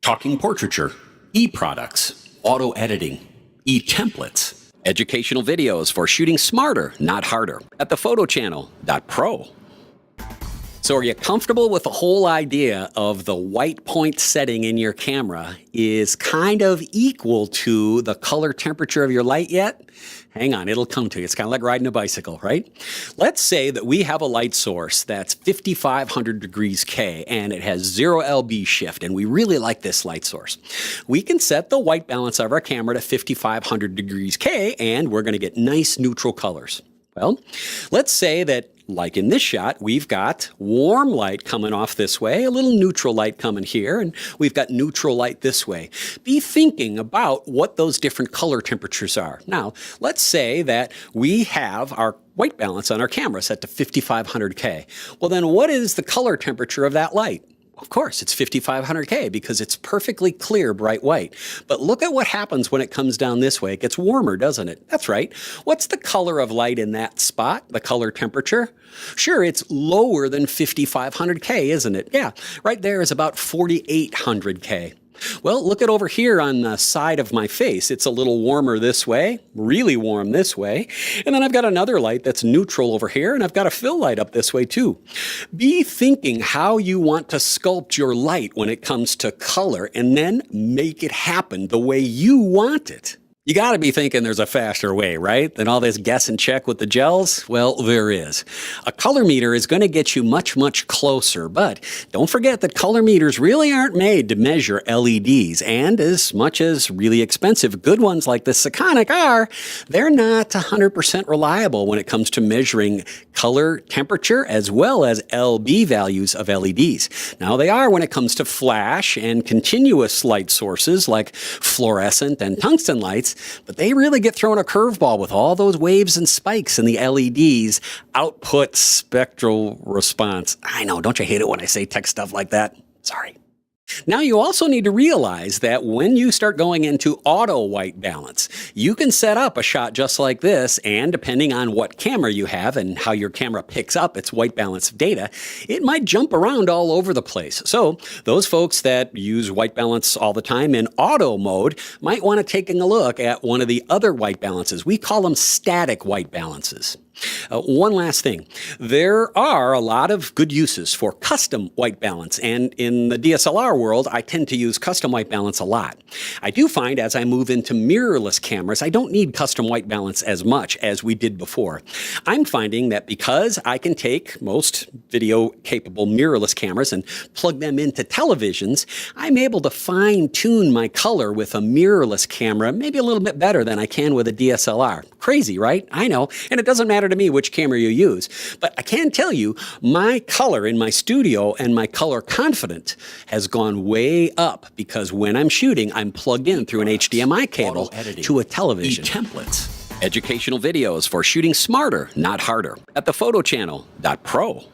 talking portraiture, e-products, auto editing, e-templates, educational videos for shooting smarter, not harder, at thephotochannel.pro. So are you comfortable with the whole idea of the white point setting in your camera is kind of equal to the color temperature of your light yet? Hang on, it'll come to you. It's kind of like riding a bicycle, right? Let's say that we have a light source that's 5500 degrees K and it has 0 lb shift, and we really like this light source. We can set the white balance of our camera to 5500 degrees K and we're going to get nice neutral colors. Well, let's say that, like in this shot, we've got warm light coming off this way, a little neutral light coming here, and we've got neutral light this way. Be thinking about what those different color temperatures are. Now, let's say that we have our white balance on our camera set to 5500 K. Well, then what is the color temperature of that light? Of course, it's 5500 K because it's perfectly clear, bright white. But look at what happens when it comes down this way. It gets warmer, doesn't it? That's right. What's the color of light in that spot, the color temperature? Sure, it's lower than 5500 K, isn't it? Yeah, right there is about 4800 K. Well, look at over here on the side of my face. It's a little warmer this way, really warm this way. And then I've got another light that's neutral over here, and I've got a fill light up this way too. Be thinking how you want to sculpt your light when it comes to color, and then make it happen the way you want it. You got to be thinking there's a faster way, right? Than all this guess and check with the gels? Well, there is. A color meter is going to get you much, much closer, but don't forget that color meters really aren't made to measure LEDs, and as much as really expensive good ones like the Sekonic are, they're not 100% reliable when it comes to measuring color temperature as well as LB values of LEDs. Now, they are when it comes to flash and continuous light sources like fluorescent and tungsten lights, but they really get thrown a curveball with all those waves and spikes in the LED's output spectral response. I know, don't you hate it when I say tech stuff like that? Sorry. Now, you also need to realize that when you start going into auto white balance, you can set up a shot just like this, and depending on what camera you have and how your camera picks up its white balance data, it might jump around all over the place. So those folks that use white balance all the time in auto mode might want to take a look at one of the other white balances. We call them static white balances. One last thing. There are a lot of good uses for custom white balance, and in the DSLR world, I tend to use custom white balance a lot. I do find as I move into mirrorless cameras, I don't need custom white balance as much as we did before. I'm finding that because I can take most video-capable mirrorless cameras and plug them into televisions, I'm able to fine-tune my color with a mirrorless camera maybe a little bit better than I can with a DSLR. Crazy, right? I know, and it doesn't matter to me which camera you use, but I can tell you my color in my studio and my color confidence has gone way up because when I'm shooting, I'm plugged in through an HDMI cable to a television. E-templates, educational videos for shooting smarter, not harder, at thephotochannel.pro.